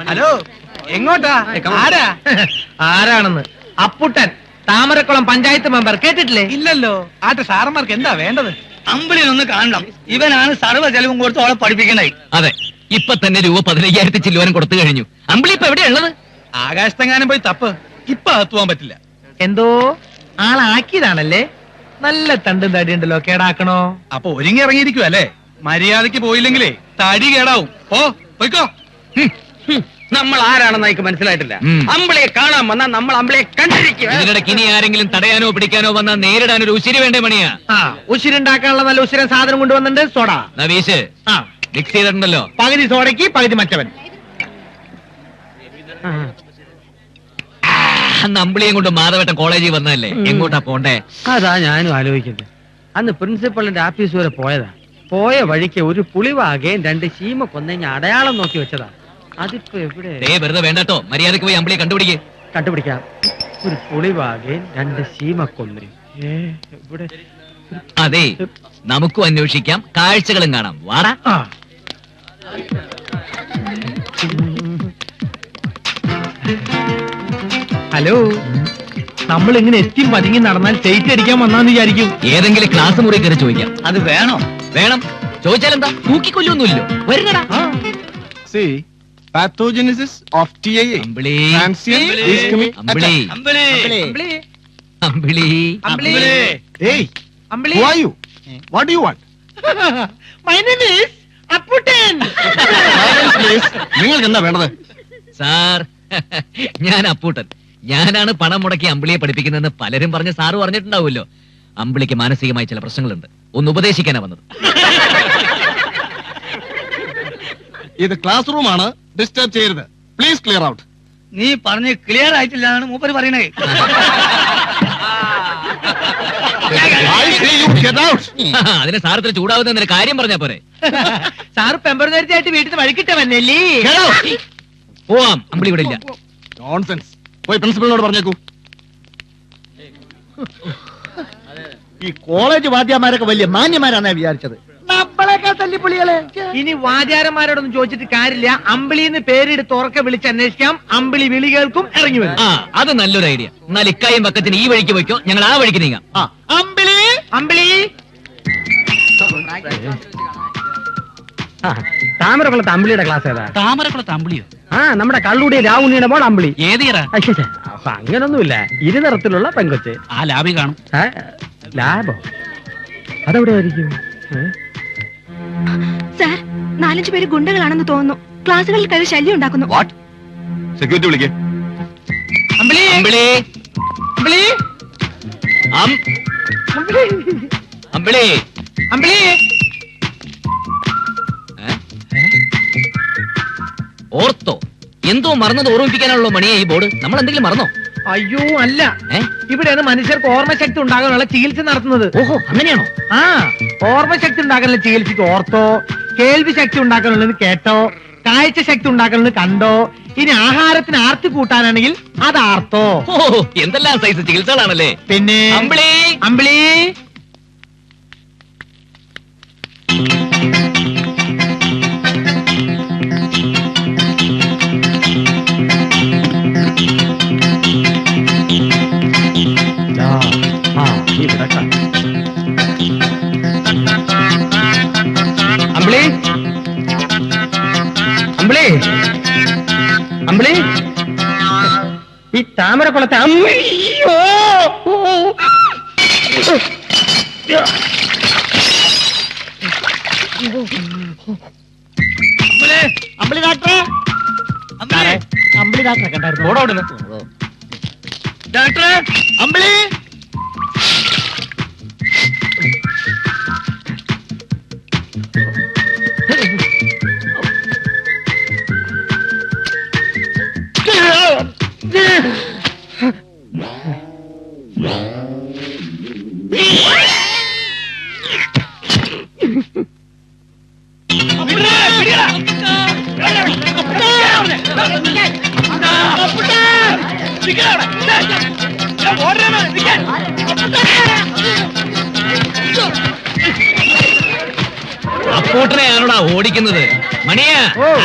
Hello, എങ്ങോട്ടാ? ആരാ? ആരാണെന്ന്? അപ്പുട്ടൻ, താമരക്കുളം പഞ്ചായത്ത് മെമ്പർ. കേട്ടിട്ടില്ലേ? ഇല്ലല്ലോ. ആട്ടെ, സാറന്മാർക്ക് എന്താ വേണ്ടത്? അമ്പിളിനൊന്ന് കാണണം. ഇവനാണ് സർവ്വ ചെലവും കൊടുത്ത് അവളെ പഠിപ്പിക്കണേ. അതെ, ഇപ്പൊ തന്നെ രൂപ 15,000 ചില്ലുവാനും കൊടുത്തു കഴിഞ്ഞു. അമ്പിളി ഇപ്പൊ എവിടെയുള്ളത്? ആകാശത്തെങ്ങാനും പോയി തപ്പ്. ഇപ്പൊ അകത്തുവാൻ പറ്റില്ല. എന്തോ ആളാക്കിയതാണല്ലേ? നല്ല തണ്ടും തടിയുണ്ടല്ലോ, കേടാക്കണോ? അപ്പൊ ഒരുങ്ങി ഇറങ്ങിയിരിക്കും അല്ലേ? മര്യാദക്ക് പോയില്ലെങ്കിലേ തടി കേടാവും. പോയിക്കോ. നമ്മൾ ആരാണെന്ന് എനിക്ക് മനസ്സിലായിട്ടില്ല. അമ്പിളിയെ കാണാൻ വന്നാൽ നമ്മൾ അമ്പിളിയെ കണ്ടിരിക്കും. ഇതിനിടയ്ക്ക് ഇനി ആരെങ്കിലും തടയാനോ പിടിക്കാനോ വന്നാൽ നേരിടാൻ ഒരു ഉശിരി വേണ്ടേ മണിയാ? ഉശിരുണ്ടാക്കാനുള്ള നല്ല ഉശിരൻ സാധനം കൊണ്ടുവന്നിട്ടുണ്ട്. സോഡ നവീഷ് മിക്സ് ചെയ്തിട്ടുണ്ടല്ലോ. പകുതി സോഡയ്ക്ക് പകുതി മറ്റവൻ. അന്ന് അമ്പിളിയും കൊണ്ട് മാധവേട്ടൻ കോളേജിൽ വന്നതല്ലേ? എങ്ങോട്ടാ പോണ്ടേ? അതാ ഞാനും ആലോചിക്കുന്നത്. അന്ന് പ്രിൻസിപ്പളിന്റെ ആഫീസ് വരെ പോയതാ. പോയ വഴിക്ക് ഒരു പുളിവാകയും 2 ശീമ കൊന്നേഞ്ഞ അടയാളം നോക്കി വെച്ചതാ. അതിപ്പോ എവിടെ? വെറുതെ വേണ്ടട്ടോ, മര്യാദക്ക് പോയി അമ്പിളിയെ കണ്ടുപിടിക്കാം. ഒരു പുളിവാകയും 2 ശീമ കൊന്നേ. ഇവിടെ അതെ, നമുക്കും അന്വേഷിക്കാം, കാഴ്ചകളും കാണാം. വാടാ. ഹലോ, നമ്മൾ ഇങ്ങനെ എത്തി പതുങ്ങി നടന്നാൽ സ്റ്റേറ്റ് അടിക്കാൻ വന്നാന്ന് വിചാരിക്കും. ഏതെങ്കിലും ക്ലാസ് മുറി കയറി ചോദിക്കാം. അത് വേണോ? വേണം. ചോദിച്ചാലെന്താ? തൂക്കിക്കൊല്ലൊന്നുമില്ലോ. വരുന്നടാ. See, pathogenesis of TIA. Ambili, Transient ischemic Ambili, attack. Ambili. Hey, who are you? What do you want? My name is Apputtan. Silence, please. നിങ്ങൾക്ക് എന്താ വേണ്ടത്? സാർ, ഞാൻ അപ്പൂട്ടൻ. ഞാനാണ് പണം മുടക്കി അമ്പിളിയെ പഠിപ്പിക്കുന്നതെന്ന് പലരും പറഞ്ഞ് സാറ് പറഞ്ഞിട്ടുണ്ടാവുമല്ലോ. അമ്പിളിക്ക് മാനസികമായി ചില പ്രശ്നങ്ങളുണ്ട്. ഒന്ന് ഉപദേശിക്കാനാ വന്നത്. ഇത് ക്ലാസ് റൂം ആണ്, ഡിസ്റ്റർബ് ചെയ്യരുത്. Please clear out. നീ പറഞ്ഞ് ക്ലിയർ ആയിട്ടില്ല എന്നാണ് മൂപ്പര് പറയണേ. I say you get out. അതിന് സാറത്തിന് ചൂടാവുന്ന കാര്യം പറഞ്ഞാ പോരെ? സാറ് പെമ്പറുന്നേരത്തായിട്ട് വീട്ടിൽ നിന്ന് വഴിക്കിട്ട വന്നല്ലേ? പോവാം, അമ്പിളി ഇവിടെ ഇല്ല. നോൺസെൻസ്. പോയി പ്രിൻസിപ്പലിനോട് പറഞ്ഞേക്കൂ. ഈ കോളേജ് വാദ്യമാരൊക്കെ വലിയ മാന്യമാരാണ് വിചാരിച്ചത്. നമ്മളെക്കാൾ തല്ലിപ്പൊളികളെ. ഇനി വാദ്യാരന്മാരോടൊന്നും ചോദിച്ചിട്ട് കാര്യമില്ല. അമ്പിളിന്ന് പേരെടുത്ത് ഉറക്കെ വിളിച്ച് അന്വേഷിക്കാം. അമ്പിളി വിളി കേൾക്കും, ഇറങ്ങി വരും. അത് നല്ലൊരു ഐഡിയ. എന്നാൽ ഇക്കായും പക്കത്തിന് ഈ വഴിക്ക് പോയിക്കോ, ഞങ്ങൾ ആ വഴിക്ക് നീങ്ങാം. അമ്പിളി, അമ്പിളി. താമരക്കുളത്ത് അമ്പിളിയുടെ ക്ലാസ് ഏതാ? താമരക്കുളത്ത് അമ്പിളിയോ? നമ്മുടെ കള്ളുടി രാവുണ്ണിയുടെ മോൾ അമ്പിളി. ഏതീറാ? അപ്പൊ അങ്ങനൊന്നുമില്ല, ഇരുനിറത്തിലുള്ള പെങ്കൊച്ച്. ആ ലാബി കാണും. ലാബോ? അതെവിടെ ആയിരിക്കും? സാർ, 4-5 പേര് ഗുണ്ടകളാണെന്ന് തോന്നുന്നു. ക്ലാസ്സുകളിൽ കയറി ശല്യം ഉണ്ടാക്കുന്നു. സെക്യൂരിറ്റി വിളിക്കേ. അമ്പിളി, അമ്പിളി, അമ്പിളി, അമ്പിളി, അമ്പിളി. ഓർത്തോ? എന്തോ മറന്നത് ഓർമ്മിപ്പിക്കാനുള്ള മണിയെ ഈ ബോർഡ്. നമ്മൾ എന്തെങ്കിലും മറന്നോ? അയ്യോ അല്ല, ഇവിടെയാണ് മനുഷ്യർക്ക് ഓർമ്മശക്തി ഉണ്ടാകാനുള്ള ചികിത്സ നടത്തുന്നത്. ഓഹോ, അങ്ങനെയാണോ? ഓർമ്മശക്തി ഉണ്ടാക്കാനുള്ള ചികിത്സയ്ക്ക് ഓർത്തോ, കേൾവി ശക്തി ഉണ്ടാക്കാനുള്ളത് കേട്ടോ, കാഴ്ച ശക്തി ഉണ്ടാക്കാനുള്ളത് കണ്ടോ, ഇനി ആഹാരത്തിന് ആർത്തി കൂട്ടാനാണെങ്കിൽ അത് ആർത്തോ. ഓ, എന്തെല്ലാം സൈസ് ചികിത്സകളാണല്ലേ. പിന്നെ അമ്പിളി, അമ്പിളി. അമ്പിളി, അമ്പിളി, അമ്പിളി. ഈ താമരക്കുളത്തെ അമ്പിളിയോ? അമ്പിളി ഡാക്ടറെ, അമ്പിളി ഡാക്ടറെ കണ്ടായിരുന്നു. ഡോക്ടറെ, അമ്പിളി. അപ്പോട്ടനെയാണോടാ ഓടിക്കുന്നത്? മണിയ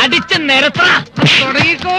അടിച്ച് നിരത്ത തുടങ്ങിക്കോ.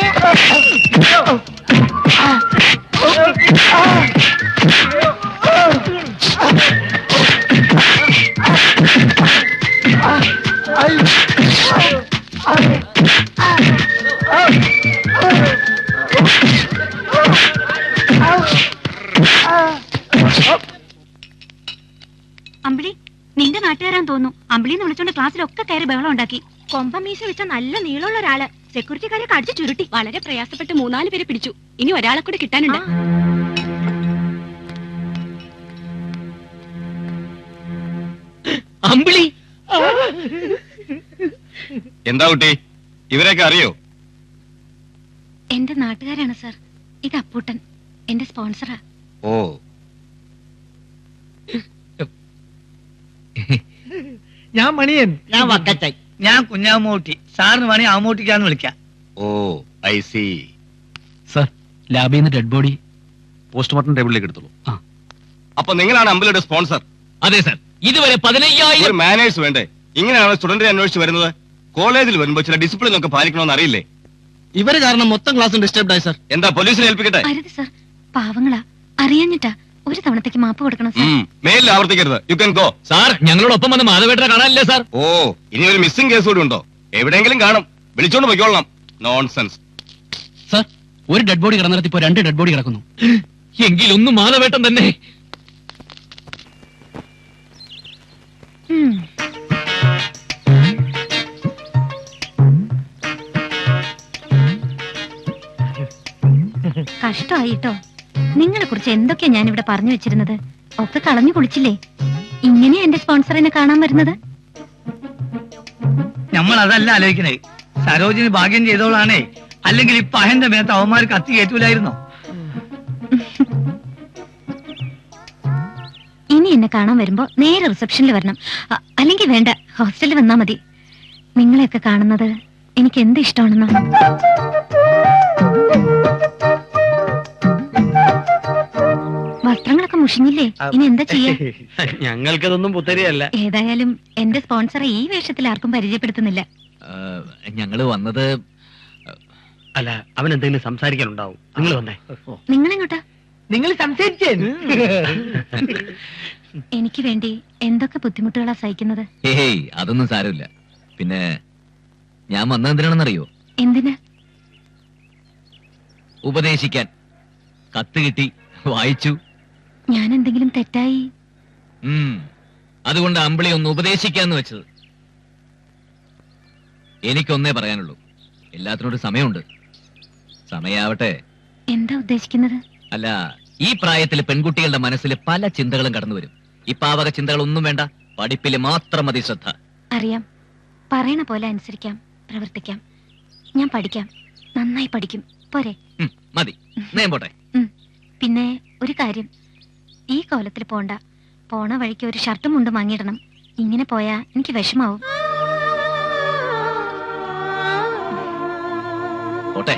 അമ്പിളി നിന്റെ നാട്ടുകാരാൻ തോന്നുന്നു. അമ്പിളിന്ന് വിളിച്ചോണ്ട് ക്ലാസ്സിലൊക്കെ കയറി ബഹളം ഉണ്ടാക്കി. കൊമ്പമീശ വെച്ച നല്ല നീളമുള്ള ഒരാള് സെക്യൂരിറ്റിക്കാരെ കടിച്ചു ചുരുട്ടി. വളരെ പ്രയാസപ്പെട്ട് 3-4 പേരെ പിടിച്ചു. ഇനി ഒരാളെ കൂടെ കിട്ടാനുണ്ട്. അമ്പിളി എന്താ കുട്ടി, ഇവരെയൊക്കെ അറിയോ? എന്റെ നാട്ടുകാരാണ് സർ. ഇത് അപ്പൂട്ടൻ, എന്റെ സ്പോൺസറാ. ഓ, ഞാൻ മണിയൻ. ഞാൻ വക്കച്ചായി. ഞാൻ കുഞ്ഞാമൂട്ടി. സാറിന് വേണേ ആമൂട്ടിക്കാന്ന് വിളിക്കാം. ഓ, ഐ സി. സർ, ലാബിൽ നിന്ന് ഡെഡ് ബോഡി പോസ്റ്റ്മോർട്ടം ടേബിളിലേക്ക് എടുത്തോളൂ. അപ്പൊ നിങ്ങളാണ് അമ്പലയുടെ സ്പോൺസർ? അതെ സർ. ഇതുവരെ 15,000 ഒരു മാനേഴ്സ് വേണ്ടേ? ഇങ്ങനെയാണ് സ്റ്റുഡന്റിനെ അന്വേഷിച്ച് വരുന്നത്. കോളേജിൽ വരുമ്പോ ചില ഡിസിപ്ലിൻ ഒക്കെ പാലിക്കണമെന്ന് അറിയില്ലേ? ഇവര് കാരണം മൊത്തം ക്ലാസ് ഡിസ്റ്റർബ്ഡ് ആയി സർ. എന്താ പോലീസിനെ ഏൽപ്പിക്കട്ടെ? അരുത് സർ, പാവങ്ങളാ. അറിയാഞ്ഞിട്ടാ. ഒരു തവണത്തേക്ക് മാപ്പ് കൊടുക്കണം സർ. മേലിൽ ആവർത്തിക്കരുത്. You can go. സാർ, ഞങ്ങളോടൊപ്പം വന്ന് മാധവേട്ടനെ കാണാനില്ലേ സാർ? ഓ, ഇനി ഒരു മിസ്സിംഗ് കേസ് കൂടി ഉണ്ടോ? എവിടെയെങ്കിലും കാണും. വിളിച്ചോണ്ട് പോയിക്കോളണം. നോൺസെൻസ്. സർ, ഒരു ഡെഡ് ബോഡി കിടന്നിടത്ത് ഇപ്പോ 2 ഡെഡ് ബോഡി കിടക്കുന്നു. എങ്കിലൊന്നും മാധവേട്ടൻ തന്നെ. കഷ്ടമായിട്ടോ. നിങ്ങളെ കുറിച്ച് എന്തൊക്കെയാ ഞാൻ ഇവിടെ പറഞ്ഞു വെച്ചിരുന്നത്. ഒക്കെ കളഞ്ഞു കുളിച്ചില്ലേ. ഇങ്ങനെയാ എന്റെ സ്പോൺസറിനെ കാണാൻ വരുന്നത്. നമ്മൾ അതല്ല ആലോചിക്കണേ. സരോജിനി ഭാഗ്യം ചെയ്തോളാണേ. അല്ലെങ്കിൽ ഇപ്പൊ അഹന്റെ മേത്ത് അവന്മാർ കത്തി കയറ്റൂലായിരുന്നോ? ഇനി എന്നെ കാണാൻ വരുമ്പോ നേരെ റിസപ്ഷനിൽ വരണം. അല്ലെങ്കിൽ വേണ്ട, ഹോസ്റ്റലിൽ വന്നാ മതി. നിങ്ങളെയൊക്കെ കാണുന്നത് എനിക്ക് എന്ത് ഇഷ്ടമാണെന്നോ. വസ്ത്രങ്ങളൊക്കെ മുഷിഞ്ഞില്ലേ? ഇനി എന്താ ചെയ്യാ? ഞങ്ങൾക്കതൊന്നും പുത്തരിയല്ല. ഏതായാലും എന്റെ സ്പോൺസറെ ഈ വേഷത്തിൽ ആർക്കും പരിചയപ്പെടുത്തുന്നില്ല. ഞങ്ങള് വന്നത് അല്ല, അവൻ എന്തെങ്കിലും സംസാരിക്കാനുണ്ടാവും. നിങ്ങൾ വന്നേ. നിങ്ങളെങ്ങോട്ടാ? നിങ്ങൾ സംസാരിച്ചേ. എനിക്ക് വേണ്ടി എന്തൊക്കെ ബുദ്ധിമുട്ടുകളാ സഹിക്കുന്നത്. ഏയ്, അതൊന്നും സാരമില്ല. പിന്നെ ഞാൻ വന്നത് എന്തിനാണെന്നറിയോ? എന്തിനാ? ഉപദേശിക്കാൻ. കത്ത് കിട്ടി, വായിച്ചു. ഞാൻ എന്തെങ്കിലും തെറ്റായി? അതുകൊണ്ട് അമ്പിളി ഒന്ന് ഉപദേശിക്കാന്ന് വെച്ചത്. എനിക്കൊന്നേ പറയാനുള്ളൂ, എല്ലാത്തിനൊരു സമയമുണ്ട്. സമയാവട്ടെ. എന്താ ഉദ്ദേശിക്കുന്നത്? അല്ല, ഈ പ്രായത്തിൽ പെൺകുട്ടികളുടെ മനസ്സിൽ പല ചിന്തകളും കടന്നു വരും. ഈ പാവക ചിന്തകളൊന്നും വേണ്ട, പഠിപ്പില് മാത്രം മതി ശ്രദ്ധ. അറിയാം. പറയണ പോലെ അനുസരിക്കാം, പ്രവർത്തിക്കാം. ഞാൻ പഠിക്കാം, നന്നായി പഠിക്കും. പോരെ? മതി, ഞാൻ പോട്ടെ. പിന്നെ ഒരു കാര്യം, ഈ കോലത്തിൽ പോണ്ട. പോണ വഴിക്ക് ഒരു ഷർട്ടും മുണ്ടും വാങ്ങിയിടണം. ഇങ്ങനെ പോയാ എനിക്ക് വിഷമാവും. പോട്ടെ.